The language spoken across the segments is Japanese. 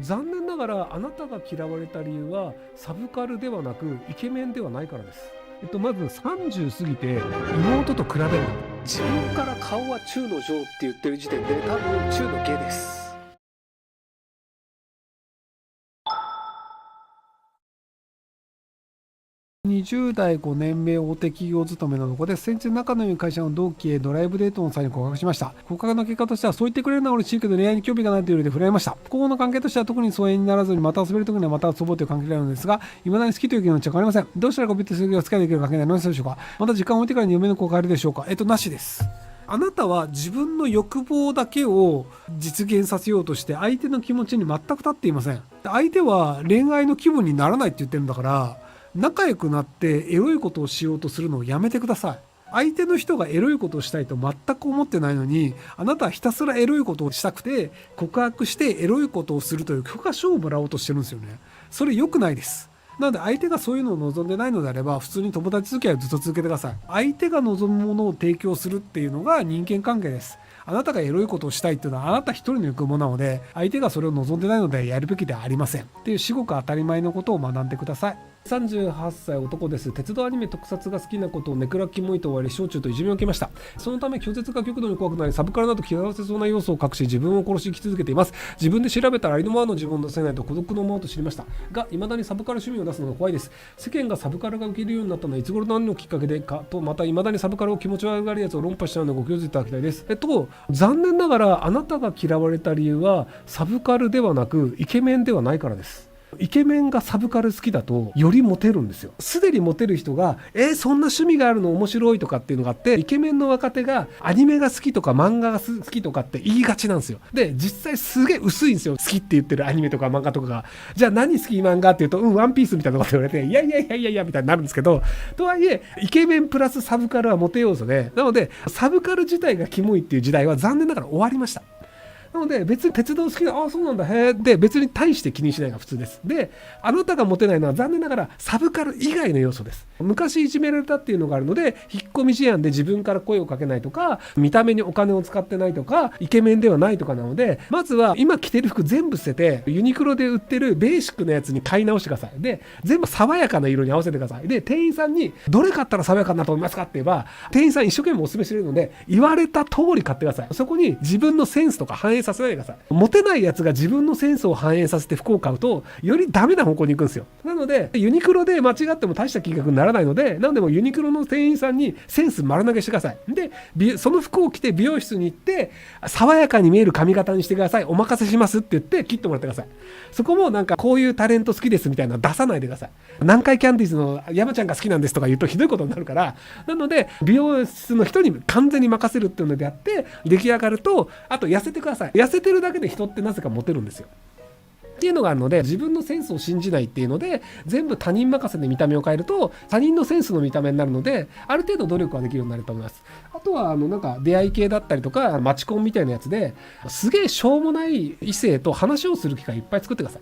残念ながらあなたが嫌われた理由はサブカルではなくイケメンではないからです。まず30過ぎて妹と比べるな。自分から顔は中の上って言ってる時点で多分中の下です。20代5年目大手企業勤めの子で、先日仲の良い会社の同期へドライブデートの際に告白しました。告白の結果としては、そう言ってくれるのは嬉しいけど恋愛に興味がないという理由で振られました。今後の関係としては特に疎遠にならずに、また遊べる時にはまた遊ぼうという関係なのですが、未だに好きという気持ちは変わりません。どうしたらコミットするお付き合いできる関係になりますでしょうか。また時間を置いてからに嫁の子を変えるでしょうか。なしです。あなたは自分の欲望だけを実現させようとして相手の気持ちに全く立っていません。相手は恋愛の気分にならないって言ってるんだから、仲良くなってエロいことをしようとするのをやめてください。相手の人がエロいことをしたいと全く思ってないのに、あなたはひたすらエロいことをしたくて告白してエロいことをするという許可書をもらおうとしてるんですよね。それ良くないです。なので相手がそういうのを望んでないのであれば、普通に友達付き合いをずっと続けてください。相手が望むものを提供するっていうのが人間関係です。あなたがエロいことをしたいっていうのはあなた一人の欲望なので、相手がそれを望んでないのでやるべきではありませんっていう至極当たり前のことを学んでください。38歳男です。鉄道アニメ特撮が好きなことをネクラキモいと終わり、小中といじめを受けました。そのため拒絶が極度に怖くなり、サブカルなど嫌わせそうな要素を隠し自分を殺し生き続けています。自分で調べたらありのままの自分を出せないと孤独のままと知りましたが、未だにサブカル趣味を出すのが怖いです。世間がサブカルが受けるようになったのはいつ頃何のきっかけでかと、また未だにサブカルを気持ち悪がるやつを論破しちゃうのでご教授いただきたいです。残念ながらあなたが嫌われた理由はサブカルではなくイケメンではないからです。イケメンがサブカル好きだとよりモテるんですよ。すでにモテる人がそんな趣味があるの面白いとかっていうのがあって、イケメンの若手がアニメが好きとか漫画が好きとかって言いがちなんですよ。で実際すげえ薄いんですよ、好きって言ってるアニメとか漫画とかが。じゃあ何好き漫画って言うとワンピースみたいなこと言われて、いやみたいになるんですけど、とはいえイケメンプラスサブカルはモテ要素で、なのでサブカル自体がキモいっていう時代は残念ながら終わりました。なので別に鉄道好きだ、そうなんだ、へえで別に大して気にしないが普通です。であなたがモテないのは残念ながらサブカル以外の要素です。昔いじめられたっていうのがあるので、引っ込み思案で自分から声をかけないとか、見た目にお金を使ってないとか、イケメンではないとかなので、まずは今着てる服全部捨ててユニクロで売ってるベーシックなやつに買い直してください。で全部爽やかな色に合わせてください。で店員さんにどれ買ったら爽やかになると思いますかって言えば、店員さん一生懸命お勧めしてるので言われた通り買ってください。そこに自分のセンスとか反映させないでください。モテないやつが自分のセンスを反映させて服を買うとよりダメな方向に行くんですよ。なのでユニクロで間違っても大した金額にならないので、なのでもユニクロの店員さんにセンス丸投げしてください。でその服を着て美容室に行って爽やかに見える髪型にしてください、お任せしますって言って切ってもらってください。そこもなんかこういうタレント好きですみたいなの出さないでください。南海キャンディーズの山ちゃんが好きなんですとか言うとひどいことになるから、なので美容室の人に完全に任せるっていうのでやって出来上がると、あと痩せてください。痩せてるだけで人ってなぜかモテるんですよっていうのがあるので、自分のセンスを信じないっていうので全部他人任せで見た目を変えると他人のセンスの見た目になるので、ある程度努力はできるようになると思います。あとはなんか出会い系だったりとかマチコンみたいなやつですげえしょうもない異性と話をする機会いっぱい作ってください。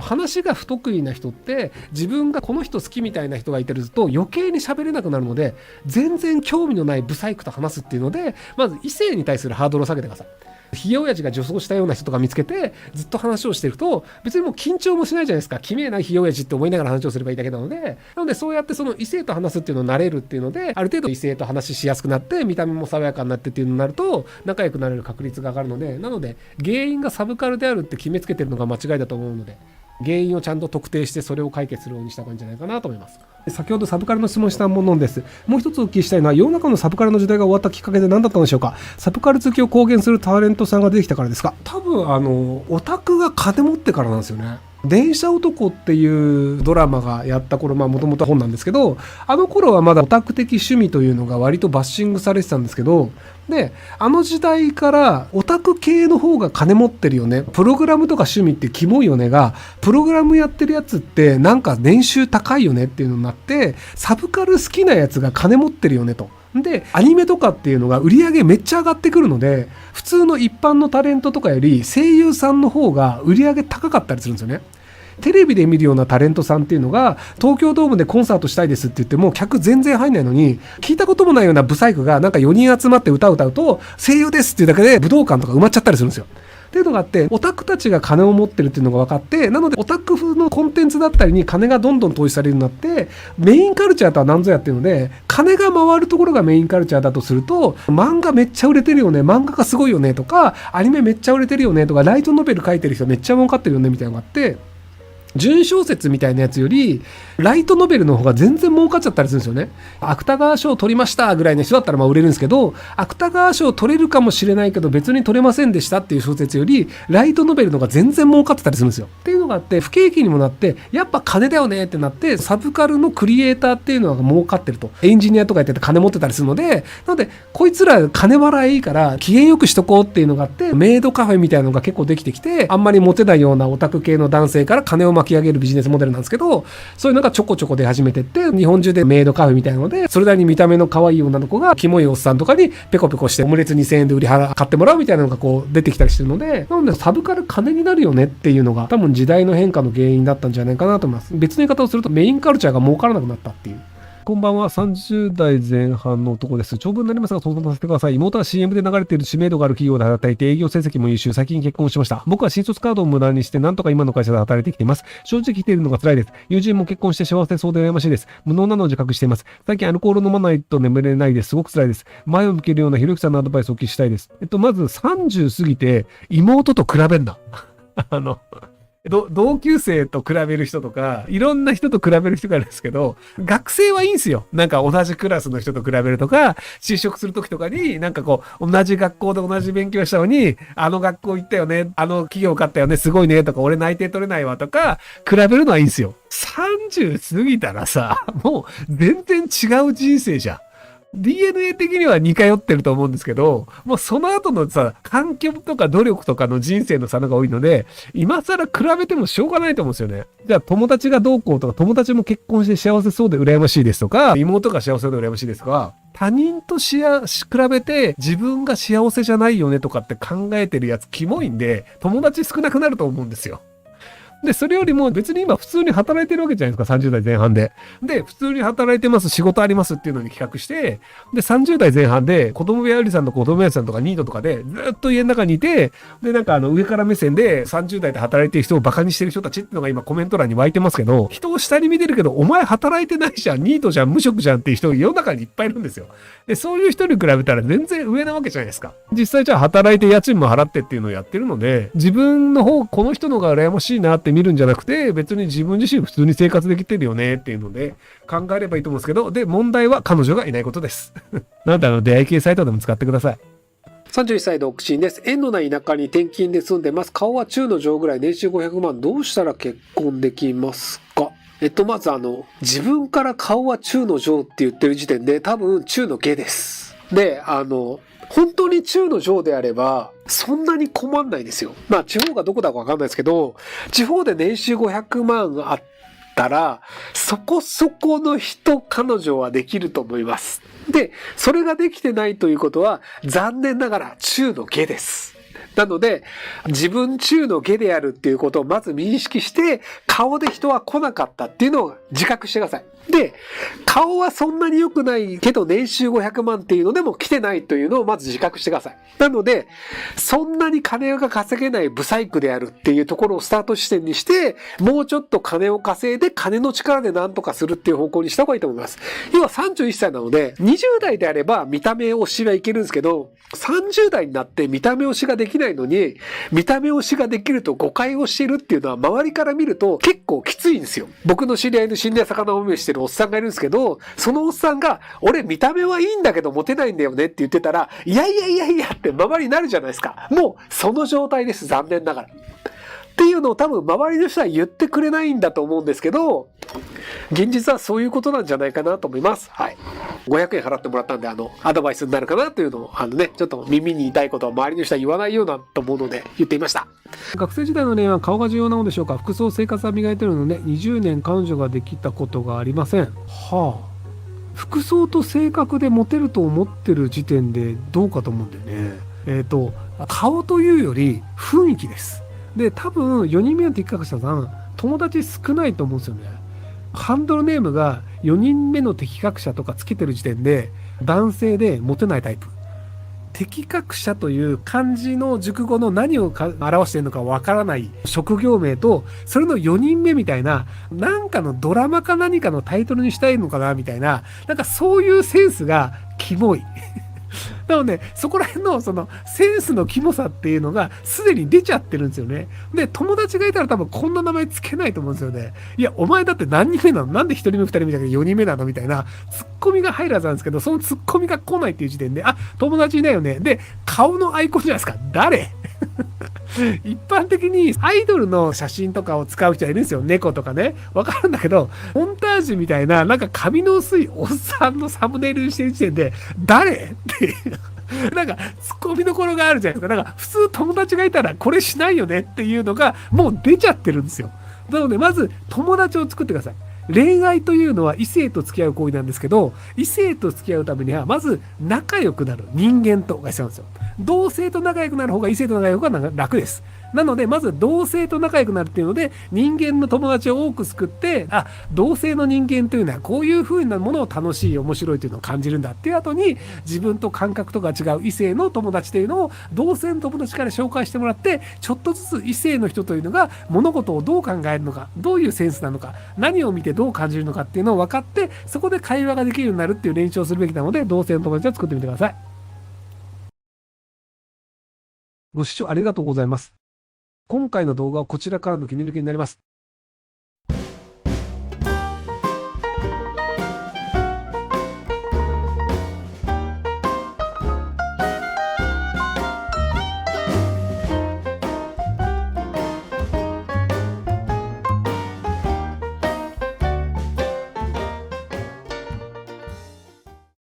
話が不得意な人って自分がこの人好きみたいな人がいてると余計に喋れなくなるので、全然興味のないブサイクと話すっていうので、まず異性に対するハードルを下げてください。ひげ親父が女装したような人とか見つけてずっと話をしてると別にもう緊張もしないじゃないですか。きめえなひげ親父って思いながら話をすればいいだけなので、そうやってその異性と話すっていうのを慣れるっていうので、ある程度異性と話しやすくなって見た目も爽やかになってっていうのになると仲良くなれる確率が上がるので、なので原因がサブカルであるって決めつけてるのが間違いだと思うので、原因をちゃんと特定してそれを解決するようにした方がいいんじゃないかなと思います。先ほどサブカルの質問したものです。もう一つお聞きしたいのは、世の中のサブカルの時代が終わったきっかけで何だったのでしょうか。サブカル好きを公言するタレントさんが出てきたからですか。多分オタクが金持ってからなんですよね。電車男っていうドラマがやった頃、もともと本なんですけど、あの頃はまだオタク的趣味というのが割とバッシングされてたんですけど、であの時代からオタク系の方が金持ってるよね、プログラムとか趣味ってキモいよねが、プログラムやってるやつってなんか年収高いよねっていうのになって、サブカル好きなやつが金持ってるよねと。でアニメとかっていうのが売り上げめっちゃ上がってくるので、普通の一般のタレントとかより声優さんの方が売り上げ高かったりするんですよね。テレビで見るようなタレントさんっていうのが東京ドームでコンサートしたいですって言っても客全然入んないのに、聞いたこともないようなブサイクがなんか4人集まって歌を歌うと声優ですっていうだけで武道館とか埋まっちゃったりするんですよ。っていうのがあって、オタクたちが金を持ってるっていうのが分かって、なのでオタク風のコンテンツだったりに金がどんどん投資されるようになって、メインカルチャーとは何ぞやっていうので、金が回るところがメインカルチャーだとすると、漫画めっちゃ売れてるよね、漫画がすごいよねとか、アニメめっちゃ売れてるよねとか、ライトノベル書いてる人めっちゃ儲かってるよねみたいなのがあって、純小説みたいなやつよりライトノベルの方が全然儲かっちゃったりするんですよね。芥川賞を取りましたぐらいの人だったらまあ売れるんですけど、芥川賞を取れるかもしれないけど別に取れませんでしたっていう小説よりライトノベルの方が全然儲かってたりするんですよ。っていうのがあって、不景気にもなってやっぱ金だよねってなって、サブカルのクリエイターっていうのが儲かってると、エンジニアとかやってて金持ってたりするので、なのでこいつら金払いいいから機嫌よくしとこうっていうのがあって、メイドカフェみたいなのが結構できてきて、あんまりモテないようなオタク系の男性から金を巻き上げるビジネスモデルなんですけど、そういうのがちょこちょこ出始めてって、日本中でメイドカフェみたいなので、それなりに見た目の可愛い女の子がキモいおっさんとかにペコペコしてオムレツ2000円で買ってもらうみたいなのがこう出てきたりしてるので、なのでサブカル金になるよねっていうのが多分時代の変化の原因だったんじゃないかなと思います。別の言い方をするとメインカルチャーが儲からなくなったっていう。こんばんは、30代前半の男です。長文になりますが相談させてください。妹は CM で流れている知名度がある企業で働いて営業成績も優秀、最近結婚しました。僕は新卒カードを無駄にしてなんとか今の会社で働いてきています。正直来ているのが辛いです。友人も結婚して幸せそうで羨ましいです。無能なのを自覚しています。最近アルコール飲まないと眠れないです。すごく辛いです。前を向けるようなひろゆきさんのアドバイスをお聞きしたいです。まず30過ぎて妹と比べんな。同級生と比べる人とか、いろんな人と比べる人がいるんですけど、学生はいいんですよ。なんか同じクラスの人と比べるとか、就職するときとかに、なんかこう、同じ学校で同じ勉強したのに、あの学校行ったよね、あの企業受かったよね、すごいね、とか、俺内定取れないわとか、比べるのはいいんですよ。30過ぎたらさ、もう全然違う人生じゃん。DNA 的には似通ってると思うんですけど、もうその後のさ、環境とか努力とかの人生の差が多いので、今更比べてもしょうがないと思うんですよね。じゃあ友達がどうこうとか、友達も結婚して幸せそうで羨ましいですとか、妹が幸せそうで羨ましいですとか、他人と比べて自分が幸せじゃないよねとかって考えてるやつキモいんで、友達少なくなると思うんですよ。で、それよりも別に今普通に働いてるわけじゃないですか、30代前半で。で、普通に働いてます、仕事ありますっていうのに企画して、で、30代前半で、子供部屋よりさんと子供部屋さんとかニートとかで、ずっと家の中にいて、で、なんか上から目線で30代で働いてる人をバカにしてる人たちっていうのが今コメント欄に湧いてますけど、人を下に見てるけど、お前働いてないじゃん、ニートじゃん、無職じゃんっていう人が世の中にいっぱいいるんですよ。で、そういう人に比べたら全然上なわけじゃないですか。実際じゃあ働いて家賃も払ってっていうのをやってるので、自分の方、この人の方が羨ましいなって見るんじゃなくて、別に自分自身普通に生活できてるよねっていうので考えればいいと思うんですけど、で、問題は彼女がいないことです。なので出会い系サイトでも使ってください。31歳独身です。縁のない田舎に転勤で住んでます。顔は中の上ぐらい、年収500万。どうしたら結婚できますか？まず自分から顔は中の上って言ってる時点で多分中の下です。で、本当に中の上であれば、そんなに困んないですよ。まあ、地方がどこだかわかんないですけど、地方で年収500万あったら、そこそこの人、彼女はできると思います。で、それができてないということは、残念ながら中の下です。なので、自分中の下であるっていうことをまず認識して、顔で人は来なかったっていうのを自覚してください。で、顔はそんなに良くないけど年収500万っていうのでも来てないというのをまず自覚してください。なので、そんなに金が稼げないブサイクであるっていうところをスタート地点にして、もうちょっと金を稼いで金の力で何とかするっていう方向にした方がいいと思います。要は31歳なので、20代であれば見た目推しはいけるんですけど、30代になって見た目推しができないのに、見た目推しができると誤解をしているっていうのは周りから見ると結構きついんですよ。僕の知り合いの死んだ魚をめしてるおっさんがいるんですけど、そのおっさんが、俺見た目はいいんだけどモテないんだよねって言ってたら、いやいやいやいやって周りになるじゃないですか。もうその状態です、残念ながら。っていうのを多分周りの人は言ってくれないんだと思うんですけど、現実はそういうことなんじゃないかなと思います。はい。500円払ってもらったんで、アドバイスになるかなというのを、ちょっと耳に痛いことは周りの人は言わないようなと思うので言っていました。学生時代の恋愛は顔が重要なのでしょうか？服装、生活は磨いてるので、20年彼女ができたことがありません。はあ。服装と性格でモテると思ってる時点でどうかと思うんだよね。顔というより雰囲気です。で、多分4人目の適格者さん、友達少ないと思うんですよね。ハンドルネームが4人目の適格者とかつけてる時点で男性でモテないタイプ。っ適格者という漢字の熟語の何を表しているのかわからない職業名と、それの4人目みたいな、なんかのドラマか何かのタイトルにしたいのかなみたいな、なんかそういうセンスがキモい。なので、そこら辺のそのセンスのキモさっていうのがすでに出ちゃってるんですよね。で、友達がいたら多分こんな名前つけないと思うんですよね。いや、お前だって何人目なの？なんで1人目、2人目だけど4人目なのみたいなツッコミが入るはずなんですけど、そのツッコミが来ないっていう時点で、あ、友達いないよね。で、顔のアイコンじゃないですか。誰？一般的にアイドルの写真とかを使う人はいるんですよ。猫とかね。わかるんだけど、モンタージュみたいな、なんか髪の薄いおっさんのサムネイルにしてる時点で、誰っていう。なんか、ツッコミどころがあるじゃないですか。なんか、普通友達がいたらこれしないよねっていうのが、もう出ちゃってるんですよ。なので、まず、友達を作ってください。恋愛というのは異性と付き合う行為なんですけど、異性と付き合うためには、まず仲良くなる人間とが必要なんですよ。同性と仲良くなる方が異性と仲良くが楽です。なので、まず同性と仲良くなるっていうので、人間の友達を多く作って、あ、同性の人間というのはこういう風なものを楽しい、面白いというのを感じるんだっていう後に、自分と感覚とか違う異性の友達というのを同性の友達から紹介してもらって、ちょっとずつ異性の人というのが物事をどう考えるのか、どういうセンスなのか、何を見てどう感じるのかっていうのを分かって、そこで会話ができるようになるっていう練習をするべきなので、同性の友達を作ってみてください。ご視聴ありがとうございます。今回の動画はこちらからの切り抜きになります。